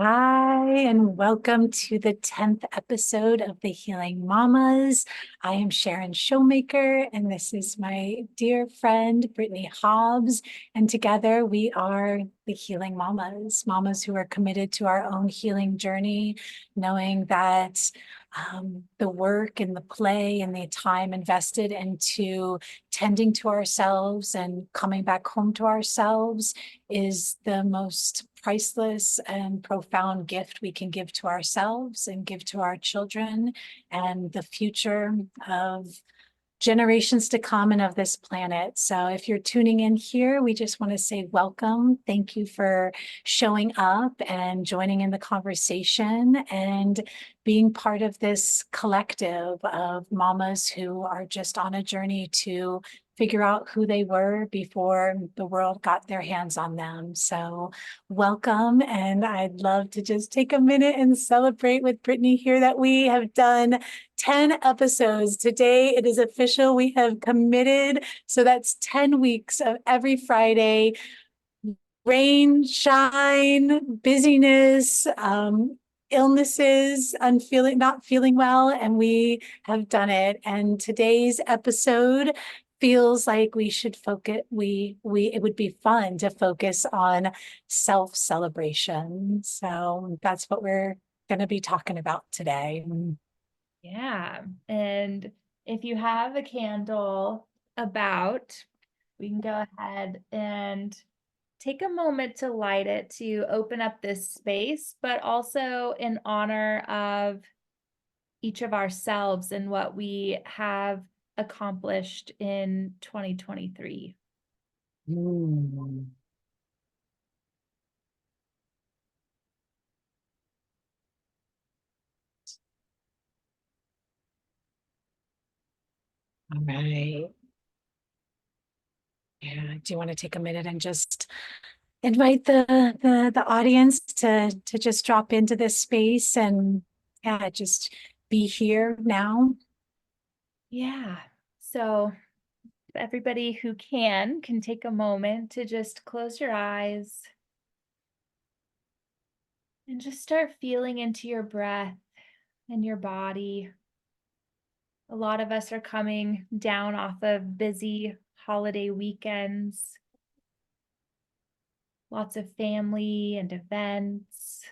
Hi, and welcome to the 10th episode of the Healing Mamas. I am Sharon Showmaker, and this is my dear friend, Brittney Hobbs. And together we are the Healing Mamas, mamas who are committed to our own healing journey, knowing that the work and the play and the time invested into tending to ourselves and coming back home to ourselves is the most priceless and profound gift we can give to ourselves and give to our children and the future of generations to come and of this planet. So if you're tuning in here, we just want to say welcome. Thank you for showing up and joining in the conversation and being part of this collective of mamas who are just on a journey to figure out who they were before the world got their hands on them. So welcome. And I'd love to just take a minute and celebrate with Brittney here that we have done 10 episodes. Today it is official. We have committed. So that's 10 weeks of every Friday, rain, shine, busyness, illnesses, not feeling well, and we have done it. And today's episode feels like we should focus, it would be fun to focus on self-celebration. So that's what we're going to be talking about today. Yeah. And if you have a candle about, we can go ahead and take a moment to light it to open up this space, but also in honor of each of ourselves and what we have accomplished in 2023. Mm. All right. Yeah. Do you want to take a minute and just invite the audience to just drop into this space and yeah, just be here now? Yeah. So everybody who can take a moment to just close your eyes and just start feeling into your breath and your body. A lot of us are coming down off of busy holiday weekends, lots of family and events.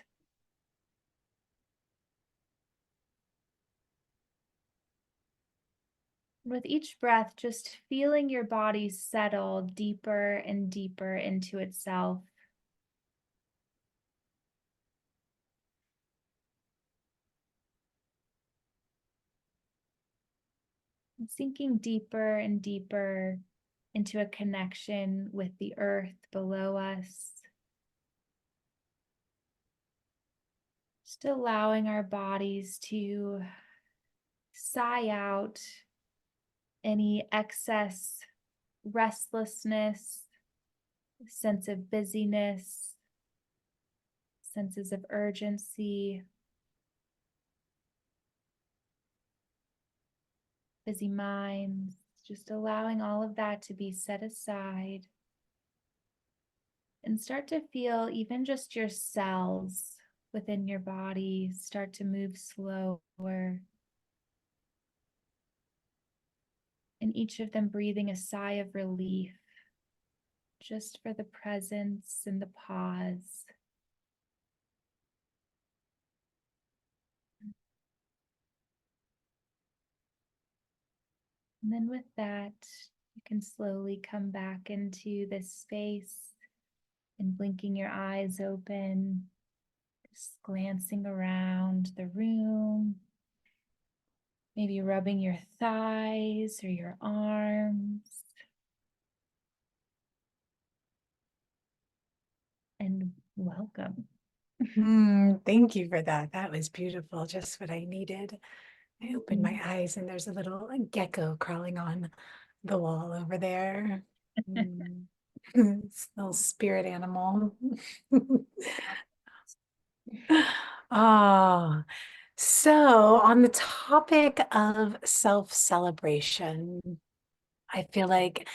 With each breath, just feeling your body settle deeper and deeper into itself. And sinking deeper and deeper into a connection with the earth below us. Just allowing our bodies to sigh out any excess restlessness, sense of busyness, senses of urgency, busy minds, just allowing all of that to be set aside and start to feel even just your cells within your body start to move slower, and each of them breathing a sigh of relief just for the presence and the pause. And then with that, you can slowly come back into this space and blinking your eyes open, just glancing around the room, maybe rubbing your thighs or your arms. And welcome. Thank you for that. That was beautiful. Just what I needed. I opened my eyes and there's a little gecko crawling on the wall over there. Mm. It's a little spirit animal. Ah, so on the topic of self-celebration, I feel like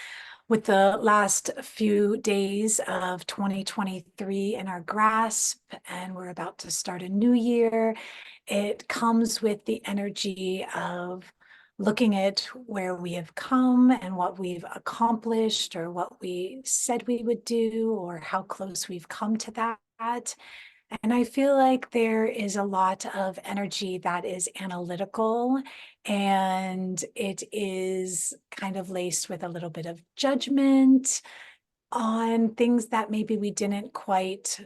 with the last few days of 2023 in our grasp, and we're about to start a new year, it comes with the energy of looking at where we have come and what we've accomplished, or what we said we would do, or how close we've come to that. And I feel like there is a lot of energy that is analytical, and it is kind of laced with a little bit of judgment on things that maybe we didn't quite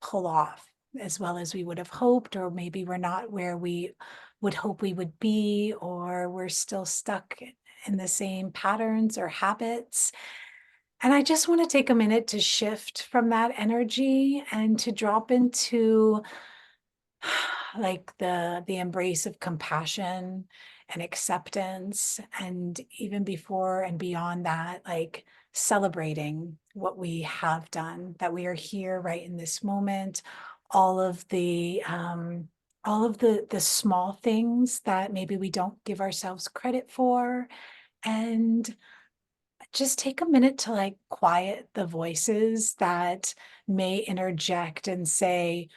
pull off as well as we would have hoped, or maybe we're not where we would hope we would be, or we're still stuck in the same patterns or habits. And I just want to take a minute to shift from that energy and to drop into like the embrace of compassion and acceptance, and even before and beyond that, like celebrating what we have done, that we are here right in this moment, all of the the small things that maybe we don't give ourselves credit for, and just take a minute to like quiet the voices that may interject and say,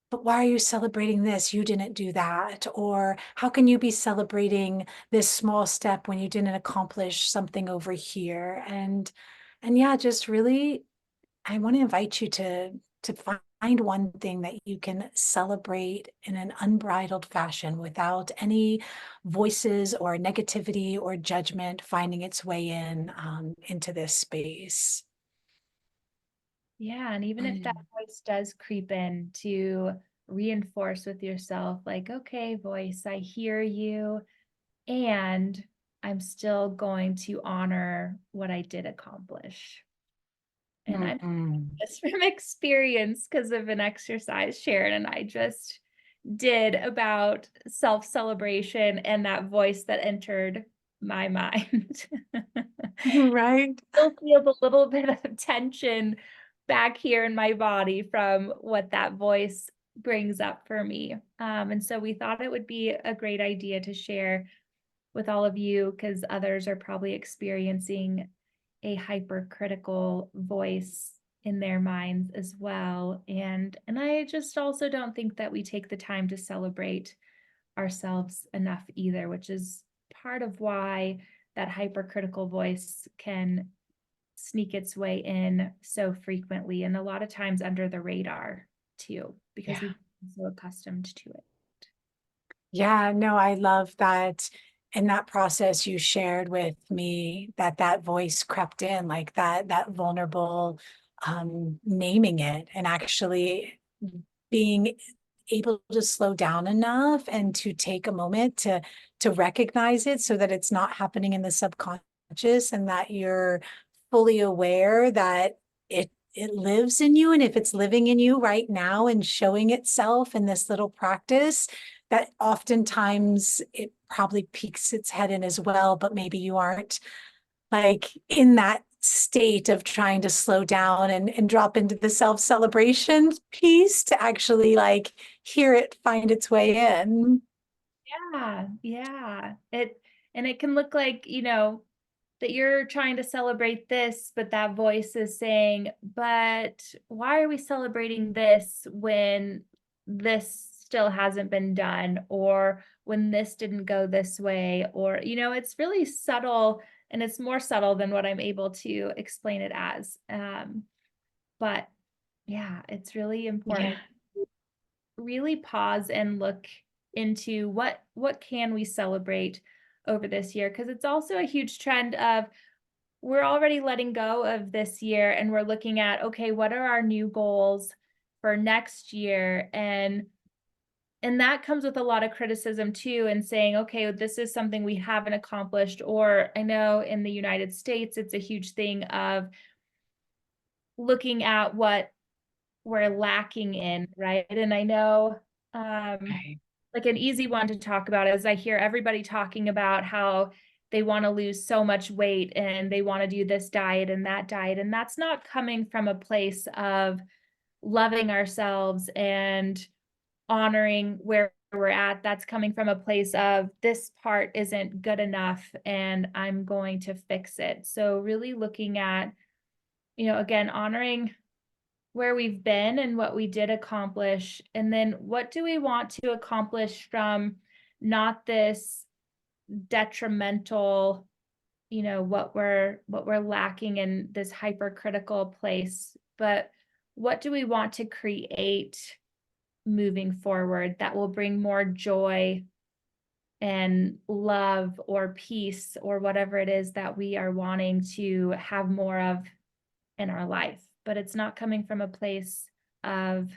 but why are you celebrating this? You didn't do that. Or how can you be celebrating this small step when you didn't accomplish something over here? And yeah, just really, I want to invite you to find one thing that you can celebrate in an unbridled fashion without any voices or negativity or judgment finding its way in into this space. Yeah, and even if that Mm. voice does creep in, to reinforce with yourself, like, okay, voice, I hear you, and I'm still going to honor what I did accomplish. And I'm Mm. just from experience because of an exercise Sharon and I just did about self-celebration and that voice that entered my mind. Right. Still feel a little bit of tension back here in my body from what that voice brings up for me. And so we thought it would be a great idea to share with all of you, because others are probably experiencing a hypercritical voice in their minds as well. And I just also don't think that we take the time to celebrate ourselves enough either, which is part of why that hypercritical voice can sneak its way in so frequently, and a lot of times under the radar too, because Yeah. we've been so accustomed to it. Yeah, no, I love that. In that process you shared with me, that that voice crept in, like that vulnerable, naming it, and actually being able to slow down enough and to take a moment to recognize it, so that it's not happening in the subconscious, and that you're fully aware that it lives in you. And if it's living in you right now and showing itself in this little practice, that oftentimes it probably peeks its head in as well, but maybe you aren't like in that state of trying to slow down and drop into the self-celebration piece to actually like hear it find its way in. Yeah, yeah. It can look like, that you're trying to celebrate this, but that voice is saying, but why are we celebrating this when this still hasn't been done, or when this didn't go this way? Or, it's really subtle, and it's more subtle than what I'm able to explain it as. But yeah, it's really Yeah. important. Really pause and look into what can we celebrate over this year, because it's also a huge trend of we're already letting go of this year and we're looking at, okay, what are our new goals for next year? And that comes with a lot of criticism too, and saying, okay, this is something we haven't accomplished. Or I know in the United States it's a huge thing of looking at what we're lacking in, right? And I know, Okay. like an easy one to talk about is I hear everybody talking about how they want to lose so much weight and they want to do this diet and that diet. And that's not coming from a place of loving ourselves and honoring where we're at, that's coming from a place of this part isn't good enough and I'm going to fix it. So really looking at, again, honoring where we've been and what we did accomplish, and then what do we want to accomplish from not this detrimental, what we're lacking in this hypercritical place, but what do we want to create moving forward that will bring more joy and love or peace or whatever it is that we are wanting to have more of in our life. But it's not coming from a place of,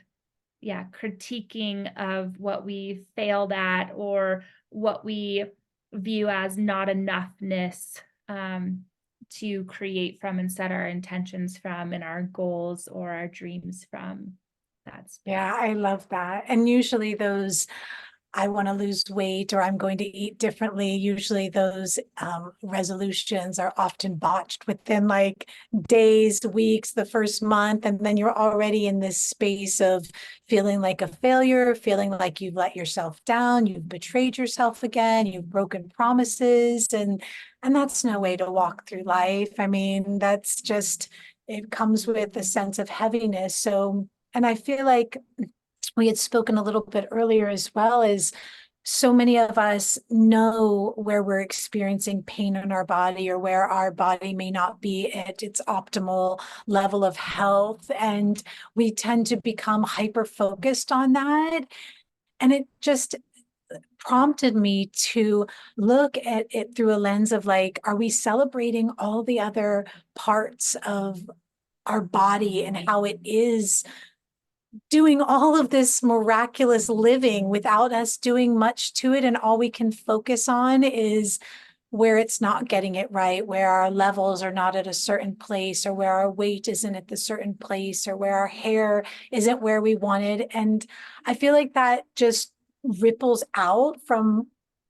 critiquing of what we failed at or what we view as not enoughness, to create from and set our intentions from and our goals or our dreams from that space. Yeah, I love that. And usually those, I want to lose weight or I'm going to eat differently. Usually those resolutions are often botched within like days, weeks, the first month. And then you're already in this space of feeling like a failure, feeling like you've let yourself down, you've betrayed yourself again, you've broken promises. And that's no way to walk through life. I mean, that's just, it comes with a sense of heaviness. So, and I feel like we had spoken a little bit earlier as well, is so many of us know where we're experiencing pain in our body or where our body may not be at its optimal level of health. And we tend to become hyper focused on that. And it just prompted me to look at it through a lens of like, are we celebrating all the other parts of our body and how it is doing all of this miraculous living without us doing much to it, and all we can focus on is where it's not getting it right, where our levels are not at a certain place, or where our weight isn't at the certain place, or where our hair isn't where we wanted. And I feel like that just ripples out from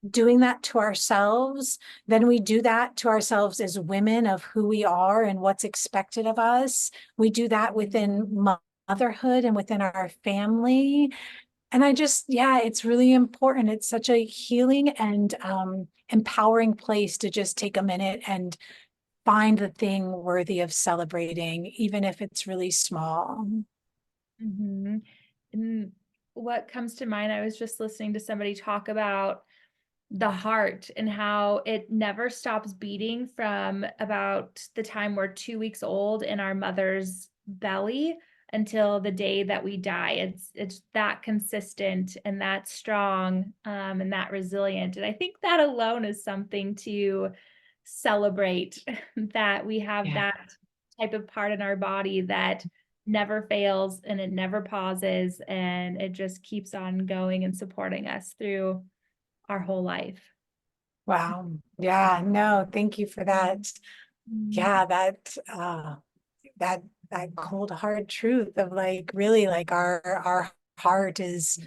doing that to ourselves. Then we do that to ourselves as women of who we are and what's expected of us. We do that within motherhood and within our family. And I just, yeah, it's really important. It's such a healing and empowering place to just take a minute and find the thing worthy of celebrating, even if it's really small. Mm-hmm. And what comes to mind, I was just listening to somebody talk about the heart and how it never stops beating from about the time we're 2 weeks old in our mother's belly until the day that we die. It's that consistent and that strong, and that resilient. And I think that alone is something to celebrate, that we have Yeah. that type of part in our body that never fails and it never pauses, and it just keeps on going and supporting us through our whole life. Wow. Yeah, no, thank you for that. Mm. Yeah, that that cold hard truth of like really like our heart is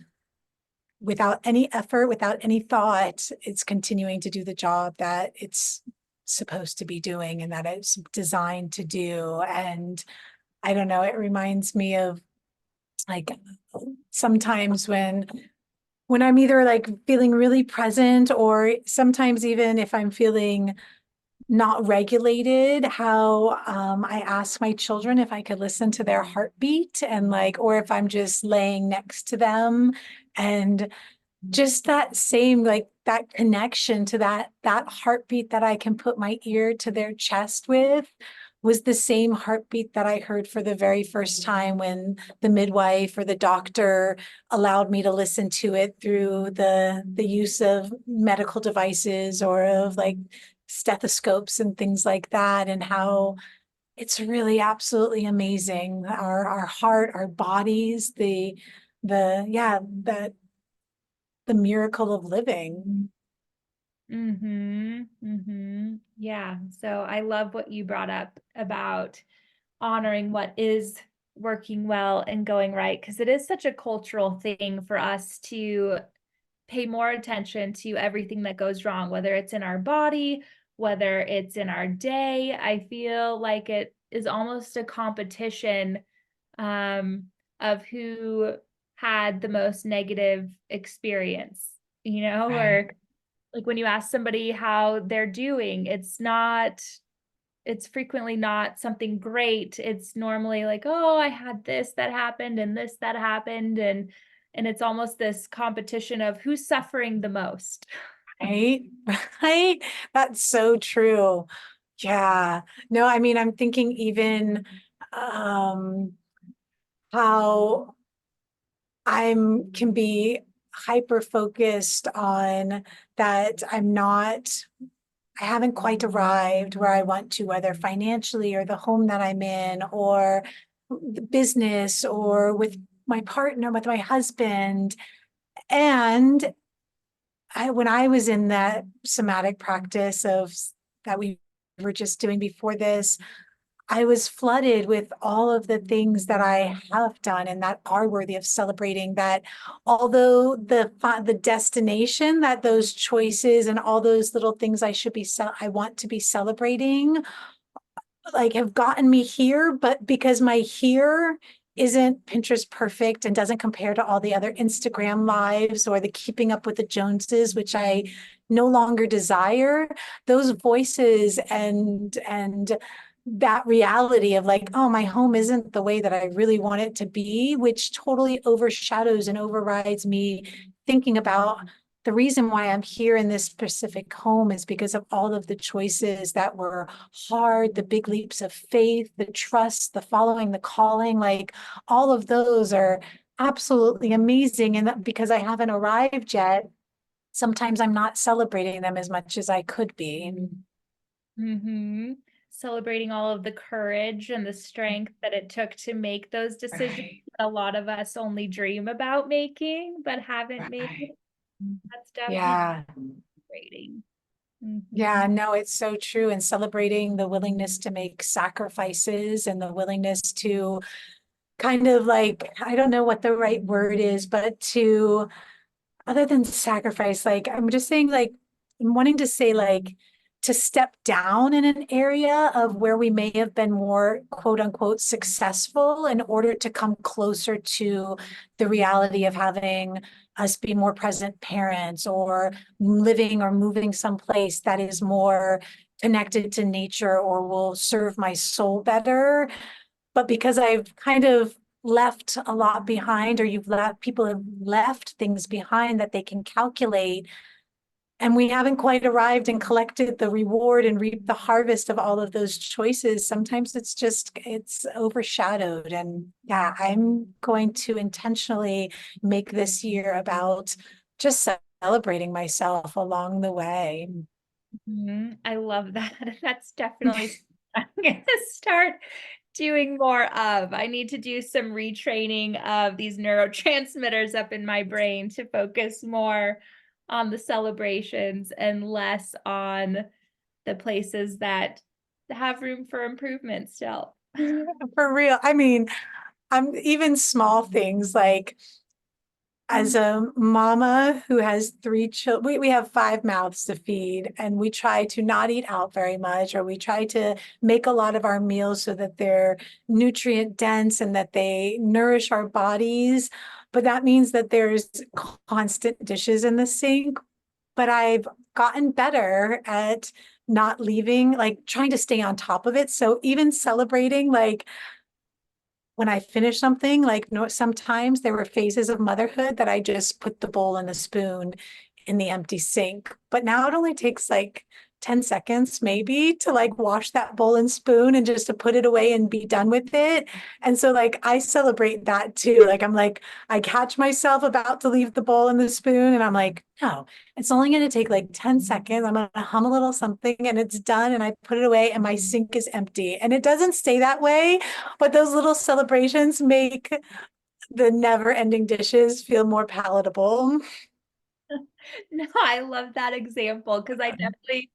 without any effort, without any thought, it's continuing to do the job that it's supposed to be doing and that it's designed to do. And I don't know, it reminds me of like sometimes when I'm either like feeling really present or sometimes even if I'm feeling not regulated, how I ask my children if I could listen to their heartbeat and like, or if I'm just laying next to them and just that same like that connection to that heartbeat that I can put my ear to their chest with was the same heartbeat that I heard for the very first time when the midwife or the doctor allowed me to listen to it through the use of medical devices or of like stethoscopes and things like that, and how it's really absolutely amazing. Our heart, our bodies, the miracle of living. Mm-hmm. Mm-hmm. Yeah. So I love what you brought up about honoring what is working well and going right, because it is such a cultural thing for us to pay more attention to everything that goes wrong, whether it's in our body, whether it's in our day. I feel like it is almost a competition, of who had the most negative experience, Right. or like when you ask somebody how they're doing, it's frequently not something great. It's normally like, oh, I had this that happened and this that happened. And it's almost this competition of who's suffering the most. Right. Right. That's so true. Yeah. No, I mean, I'm thinking even um how I'm can be hyper focused on that I haven't quite arrived where I want to, whether financially or the home that I'm in or the business or with my partner, with my husband. And when I was in that somatic practice of that we were just doing before this, I was flooded with all of the things that I have done and that are worthy of celebrating. That although the destination, that those choices and all those little things I want to be celebrating, like have gotten me here, but because my here isn't Pinterest perfect and doesn't compare to all the other Instagram lives or the keeping up with the Joneses, which I no longer desire, those voices and that reality of like, oh, my home isn't the way that I really want it to be, which totally overshadows and overrides me thinking about the reason why I'm here in this specific home is because of all of the choices that were hard, the big leaps of faith, the trust, the following, the calling, like all of those are absolutely amazing. And because I haven't arrived yet, sometimes I'm not celebrating them as much as I could be. Mm-hmm. Celebrating all of the courage and the strength that it took to make those decisions Right, that a lot of us only dream about making but haven't made. right. That's definitely Yeah. celebrating. Mm-hmm. Yeah, no, it's so true. And celebrating the willingness to make sacrifices and the willingness to kind of like, I don't know what the right word is, but to other than sacrifice, like I'm just saying, like I'm wanting to say, like to step down in an area of where we may have been more quote unquote successful in order to come closer to the reality of having us be more present parents or living or moving someplace that is more connected to nature or will serve my soul better. But because I've kind of left a lot behind, or people have left things behind that they can calculate, and we haven't quite arrived and collected the reward and reaped the harvest of all of those choices. Sometimes it's overshadowed. And yeah, I'm going to intentionally make this year about just celebrating myself along the way. I love that. That's definitely something I'm gonna start doing more of. I need to do some retraining of these neurotransmitters up in my brain to focus more on the celebrations and less on the places that have room for improvement still. For real. I mean, I'm even small things like as a mama who has three children, we have five mouths to feed, and we try to not eat out very much, or we try to make a lot of our meals so that they're nutrient dense and that they nourish our bodies. But that means that there's constant dishes in the sink. But I've gotten better at not leaving, like trying to stay on top of it. So even celebrating, like when I finish something, like no, sometimes there were phases of motherhood that I just put the bowl and the spoon in the empty sink. But now it only takes like 10 seconds maybe to like wash that bowl and spoon and just to put it away and be done with it. And so like I celebrate that too. Like I'm like, I catch myself about to leave the bowl and the spoon and I'm like, no, it's only going to take like 10 seconds. I'm going to hum a little something and it's done. And I put it away and my sink is empty. And it doesn't stay that way, but those little celebrations make the never ending dishes feel more palatable. No, I love that example because I definitely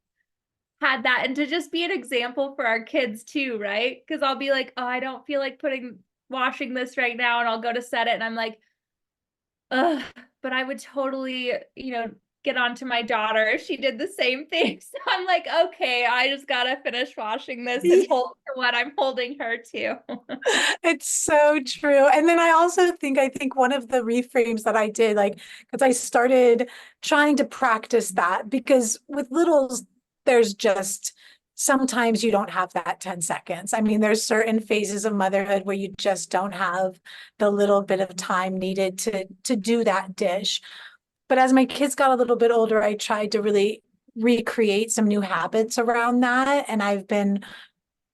had that, and to just be an example for our kids too, right? Because I'll be like, oh, I don't feel like putting washing this right now, and I'll go to set it, and I'm like, ugh, but I would totally, get onto my daughter. She did the same thing. So I'm like, okay, I just gotta finish washing this and hold her what I'm holding her to. It's so true. And then I think one of the reframes that I did, like, because I started trying to practice that because with littles, there's just sometimes you don't have that 10 seconds. I mean, there's certain phases of motherhood where you just don't have the little bit of time needed to do that dish. But as my kids got a little bit older, I tried to really recreate some new habits around that. And I've been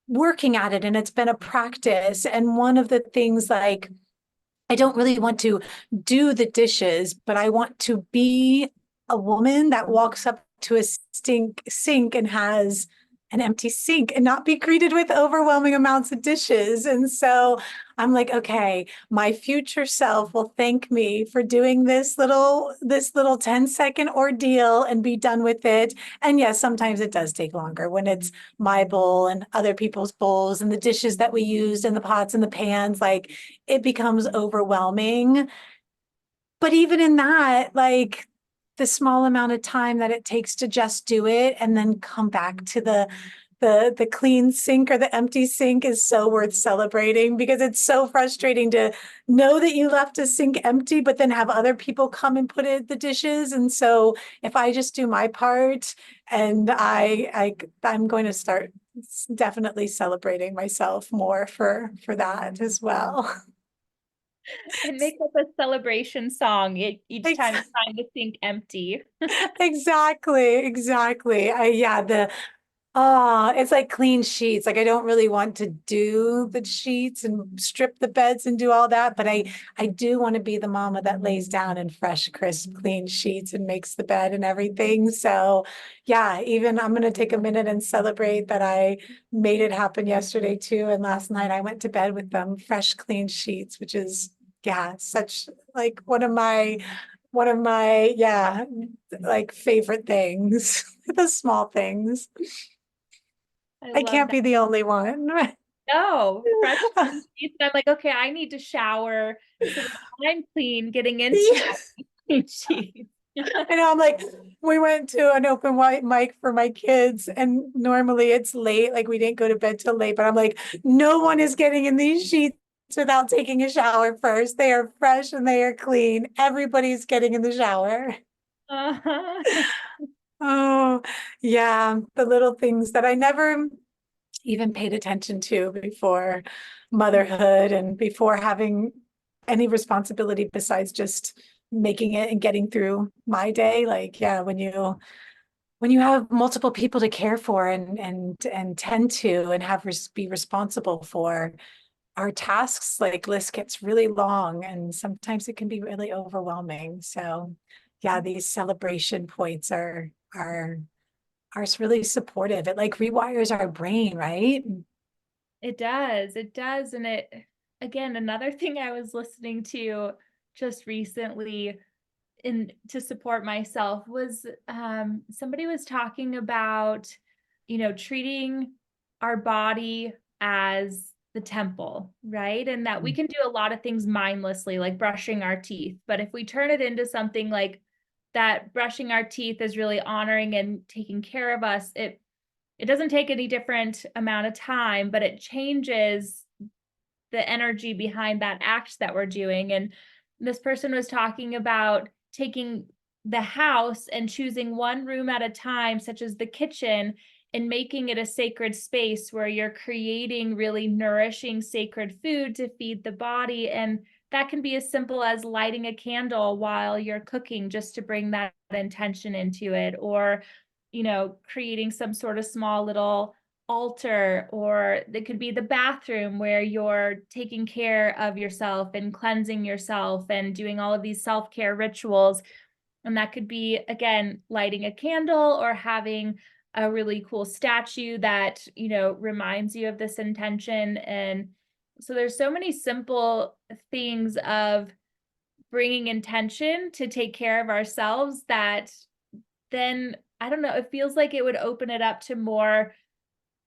working at it and it's been a practice. And one of the things, like, I don't really want to do the dishes, but I want to be a woman that walks up to a sink and has an empty sink and not be greeted with overwhelming amounts of dishes. And so I'm like, okay, my future self will thank me for doing this little 10-second ordeal and be done with it. And yes, sometimes it does take longer when it's my bowl and other people's bowls and the dishes that we used and the pots and the pans, like it becomes overwhelming. But even in that, like the small amount of time that it takes to just do it and then come back to the clean sink or the empty sink is so worth celebrating, because it's so frustrating to know that you left a sink empty, but then have other people come and put in the dishes. And so if I just do my part, and I'm going to start definitely celebrating myself more for that as well. And make up a celebration song each time you Ex- find the sink empty. Exactly. It's like clean sheets. Like I don't really want to do the sheets and strip the beds and do all that, but I do want to be the mama that lays down in fresh, crisp, clean sheets and makes the bed and everything. So yeah, even I'm gonna take a minute and celebrate that I made it happen yesterday too. And last night I went to bed with them fresh, clean sheets, which is, yeah, such like one of my, yeah, like favorite things, the small things. I I love can't that. be the only one. No, fresh clean sheets. I'm like, okay, I need to shower so that I'm clean getting into Yeah, my clean sheets. I know. I'm like, we went to an open white mic for my kids, and normally it's late. Like we didn't go to bed till late, but I'm like, no one is getting in these sheets without taking a shower first. They are fresh and they are clean. Everybody's getting in the shower. Uh-huh. Oh, yeah. The little things that I never even paid attention to before motherhood and before having any responsibility besides just making it and getting through my day. Like, yeah, when you have multiple people to care for and tend to and have be responsible for, our tasks like list gets really long and sometimes it can be really overwhelming. So yeah, these celebration points are really supportive. It like rewires our brain, right? It does. It does. And again, another thing I was listening to just recently in to support myself was somebody was talking about, treating our body as the temple, right? And that we can do a lot of things mindlessly, like brushing our teeth. But if we turn it into something like that, brushing our teeth is really honoring and taking care of us, it doesn't take any different amount of time, but it changes the energy behind that act that we're doing. And this person was talking about taking the house and choosing one room at a time, such as the kitchen, and making it a sacred space where you're creating really nourishing, sacred food to feed the body. And that can be as simple as lighting a candle while you're cooking, just to bring that intention into it, or, creating some sort of small little altar, or it could be the bathroom where you're taking care of yourself and cleansing yourself and doing all of these self-care rituals. And that could be, again, lighting a candle or having a really cool statue that, reminds you of this intention. And so there's so many simple things of bringing intention to take care of ourselves that then, I don't know, it feels like it would open it up to more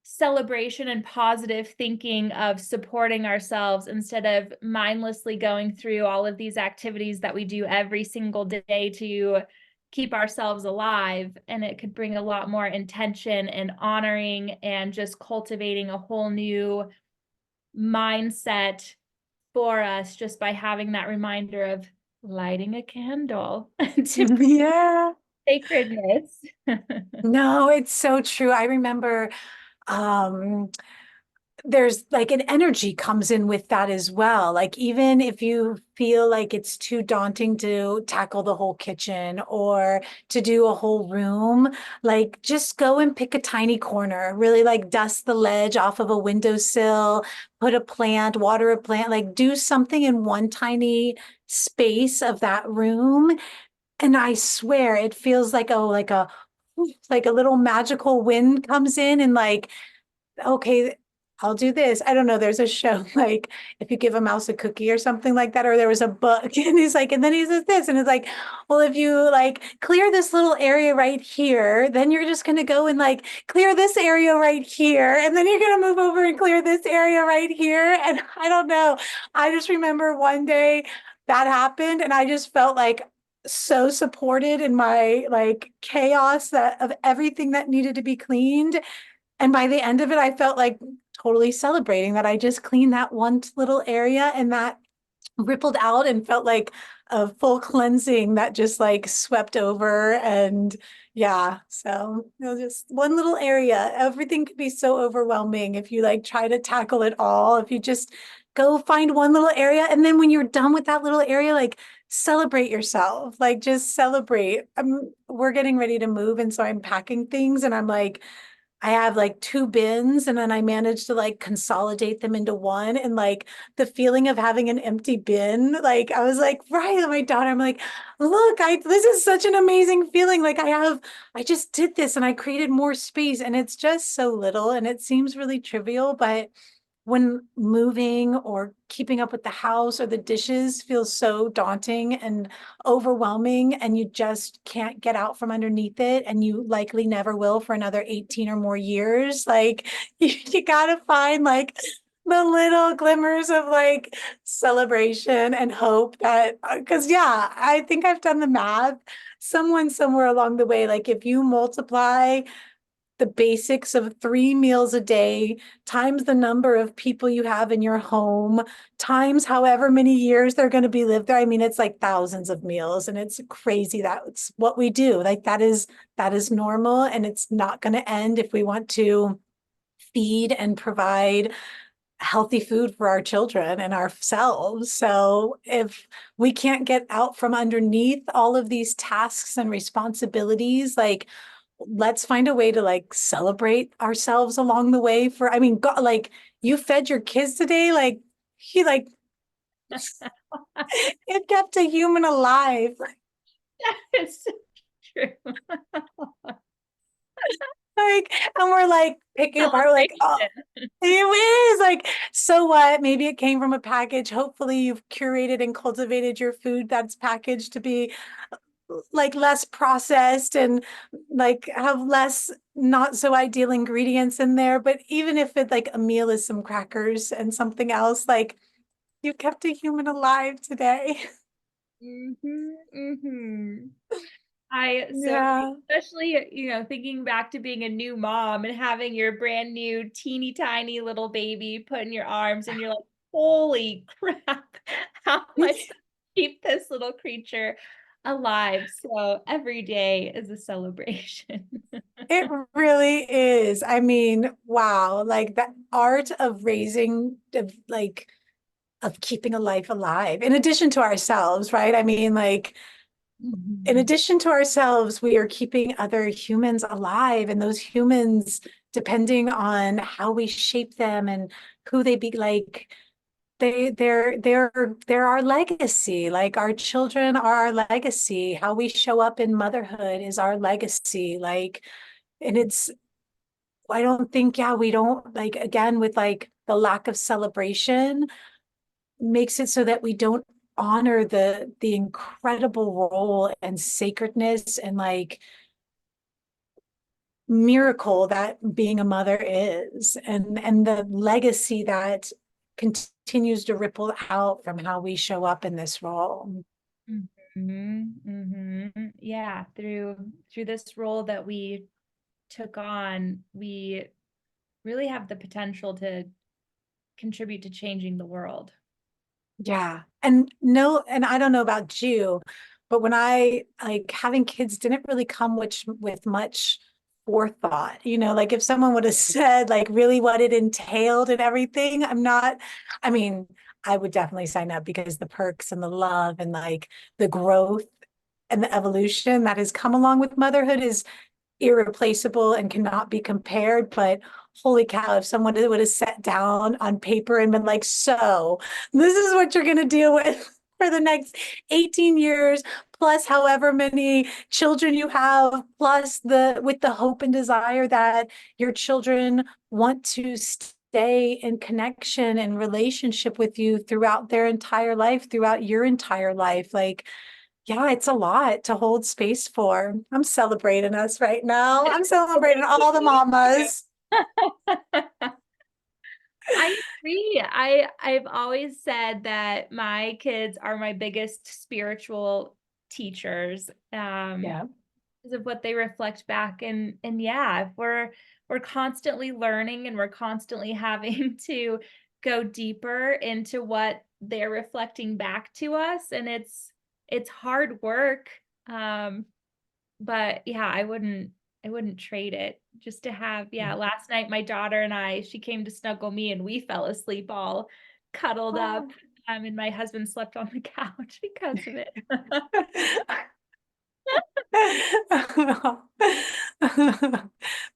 celebration and positive thinking of supporting ourselves instead of mindlessly going through all of these activities that we do every single day to keep ourselves alive, and it could bring a lot more intention and honoring and just cultivating a whole new mindset for us just by having that reminder of lighting a candle to Yeah. sacredness. No, it's so true. I remember um there's like an energy comes in with that as well. Like, even if you feel like it's too daunting to tackle the whole kitchen or to do a whole room, like just go and pick a tiny corner, really like dust the ledge off of a windowsill, put a plant, water a plant, like do something in one tiny space of that room. And I swear it feels like, oh, like a little magical wind comes in and like, okay, I'll do this. I don't know. There's a show like if you give a mouse a cookie or something like that, or there was a book and he's like, and then he says this, and it's like, well, if you like clear this little area right here, then you're just going to go and like clear this area right here. And then you're going to move over and clear this area right here. And I don't know. I just remember one day that happened and I just felt like so supported in my like chaos that of everything that needed to be cleaned. And by the end of it, I felt like totally celebrating that I just cleaned that one little area and that rippled out and felt like a full cleansing that just like swept over. And yeah, so just one little area. Everything could be so overwhelming if you like try to tackle it all. If you just go find one little area. And then when you're done with that little area, like celebrate yourself, like just celebrate. We're getting ready to move. And so I'm packing things and I'm like, I have like two bins and then I managed to like consolidate them into one. And like the feeling of having an empty bin, like I was like, right, my daughter, I'm like, look, this is such an amazing feeling. Like I just did this and I created more space and it's just so little and it seems really trivial, but when moving or keeping up with the house or the dishes feels so daunting and overwhelming and you just can't get out from underneath it and you likely never will for another 18 or more years, like you gotta find like the little glimmers of like celebration and hope that because yeah, I think I've done the math. Someone somewhere along the way, like if you multiply the basics of 3 meals a day times the number of people you have in your home times however many years they're going to be lived there. I mean, it's like thousands of meals and it's crazy. That's what we do. Like that is normal and it's not going to end if we want to feed and provide healthy food for our children and ourselves. So if we can't get out from underneath all of these tasks and responsibilities, like let's find a way to like celebrate ourselves along the way for, I mean, God, like you fed your kids today, like he like it kept a human alive. It's so true. Like, and we're like picking apart, we're like, oh, Celebration. it is like, so what? Maybe it came from a package. Hopefully you've curated and cultivated your food that's packaged to be like less processed and like have less not so ideal ingredients in there. But even if it like a meal is some crackers and something else, like you kept a human alive today. Mm-hmm. I so Yeah. especially, thinking back to being a new mom and having your brand new teeny tiny little baby put in your arms and you're like, holy crap, how am I supposed to keep this little creature alive? So every day is a celebration. It really is. I mean, wow, like the art of raising, of keeping a life alive, in addition to ourselves, right? I mean, like, in Mhm. addition to ourselves, we are keeping other humans alive, and those humans, depending on how we shape them and who they be, like, they're our legacy. Like our children are our legacy. How we show up in motherhood is our legacy. Like, and it's I don't think, yeah, we don't like again with like the lack of celebration makes it so that we don't honor the incredible role and sacredness and like miracle that being a mother is and the legacy that continues to ripple out from how we show up in this role. Yeah, through this role that we took on, we really have the potential to contribute to changing the world. Yeah. And no, and I don't know about you, but when I like having kids didn't really come with much forethought. Like if someone would have said like really what it entailed and everything, I mean, I would definitely sign up because the perks and the love and like the growth and the evolution that has come along with motherhood is irreplaceable and cannot be compared. But holy cow, if someone would have sat down on paper and been like, so this is what you're going to deal with for the next 18 years, plus however many children you have, plus with the hope and desire that your children want to stay in connection and relationship with you throughout their entire life, throughout your entire life. Like, yeah, it's a lot to hold space for. I'm celebrating us right now. I'm celebrating all the mamas. I agree. I've always said that my kids are my biggest spiritual teachers, Yeah. because of what they reflect back. And yeah, if we're constantly learning and we're constantly having to go deeper into what they're reflecting back to us, and it's hard work. Um, but yeah, I wouldn't trade it just to have, yeah, last night my daughter and she came to snuggle me and we fell asleep all cuddled up. Oh. And my husband slept on the couch because of it.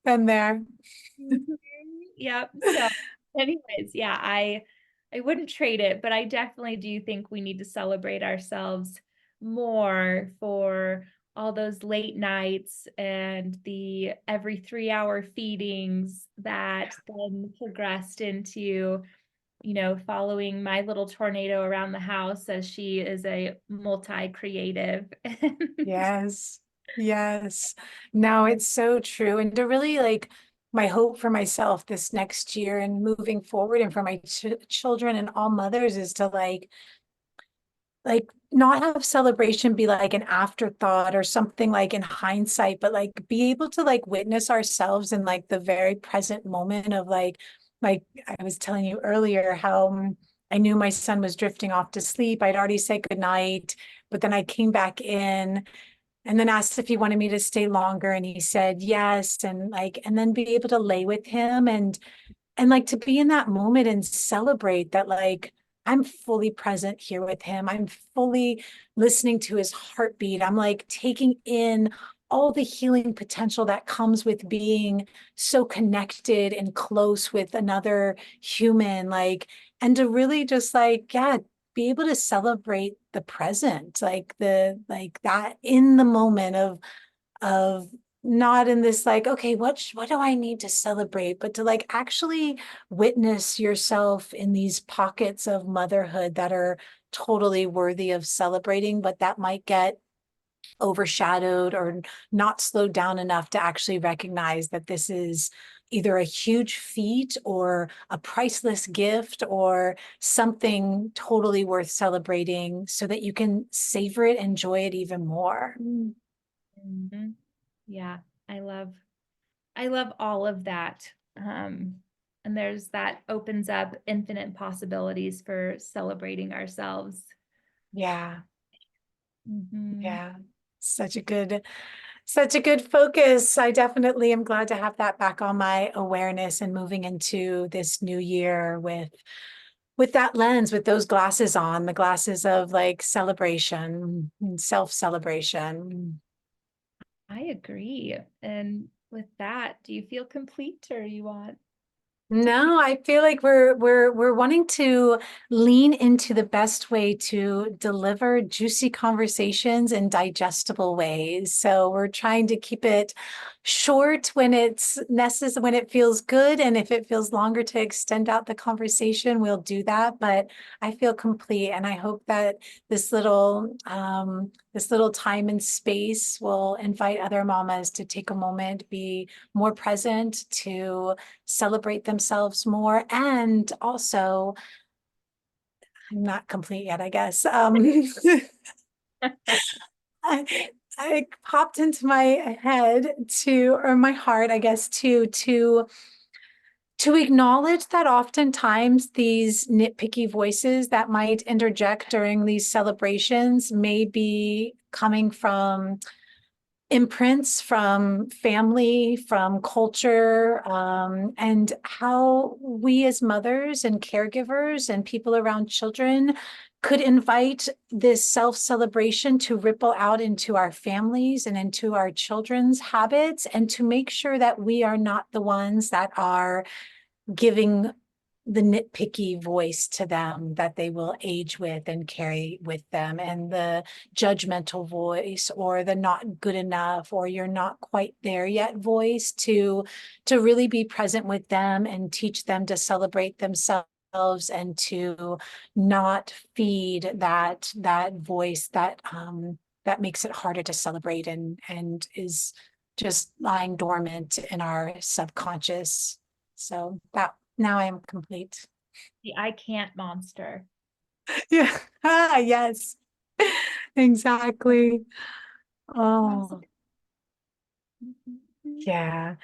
Been there. Mhm. Yep. So anyways, yeah, I wouldn't trade it, but I definitely do think we need to celebrate ourselves more for all those late nights and the every 3-hour feedings that then progressed into, following my little tornado around the house as she is a multi-creative. Yes. Yes. No, it's so true. And to really like my hope for myself this next year and moving forward and for my children and all mothers is to like not have celebration be like an afterthought or something like in hindsight, but like be able to like witness ourselves in like the very present moment of like I was telling you earlier how I knew my son was drifting off to sleep. I'd already said goodnight, but then I came back in and then asked if he wanted me to stay longer, and he said yes. And then be able to lay with him and like to be in that moment and celebrate that like I'm fully present here with him. I'm fully listening to his heartbeat. I'm like taking in all the healing potential that comes with being so connected and close with another human, like, and to really just like, yeah, be able to celebrate the present, like the like that in the moment of not in this like, okay, what do I need to celebrate, but to like actually witness yourself in these pockets of motherhood that are totally worthy of celebrating, but that might get overshadowed or not slowed down enough to actually recognize that this is either a huge feat or a priceless gift or something totally worth celebrating so that you can savor it, enjoy it even more. Mhm. Yeah, I love all of that. And that opens up infinite possibilities for celebrating ourselves. Yeah. Mhm. Yeah, such a good focus. I definitely am glad to have that back on my awareness and moving into this new year with that lens, with those glasses on, the glasses of like celebration and self-celebration. I agree. And with that, do you feel complete or you want to keep? No, I feel like we're wanting to lean into the best way to deliver juicy conversations in digestible ways. So we're trying to keep it short when it's necessary, when it feels good, and if it feels longer to extend out the conversation, we'll do that. But I feel complete, and I hope that this little time and space will invite other mamas to take a moment, be more present, to celebrate themselves more. And also, I'm not complete yet, I guess. I popped into my head or my heart, I guess, to acknowledge that oftentimes these nitpicky voices that might interject during these celebrations may be coming from imprints from family, from culture, and how we as mothers and caregivers and people around children could invite this self-celebration to ripple out into our families and into our children's habits, and to make sure that we are not the ones that are giving the nitpicky voice to them that they will age with and carry with them, and the judgmental voice or the not good enough or you're not quite there yet voice, to really be present with them and teach them to celebrate themselves, and to not feed that voice that makes it harder to celebrate and is just lying dormant in our subconscious. So that now I am complete. The I can't monster. Yeah. Yes. Exactly. Oh, yeah.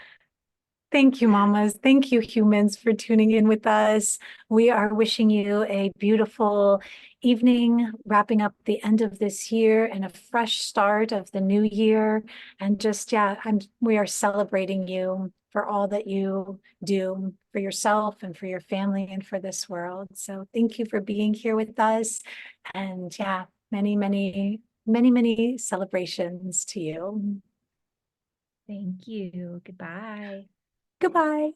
Thank you, mamas. Thank you, humans, for tuning in with us. We are wishing you a beautiful evening, wrapping up the end of this year and a fresh start of the new year. And just, yeah, we are celebrating you for all that you do for yourself and for your family and for this world. So thank you for being here with us. And yeah, many, many, many, many celebrations to you. Thank you. Goodbye. Goodbye.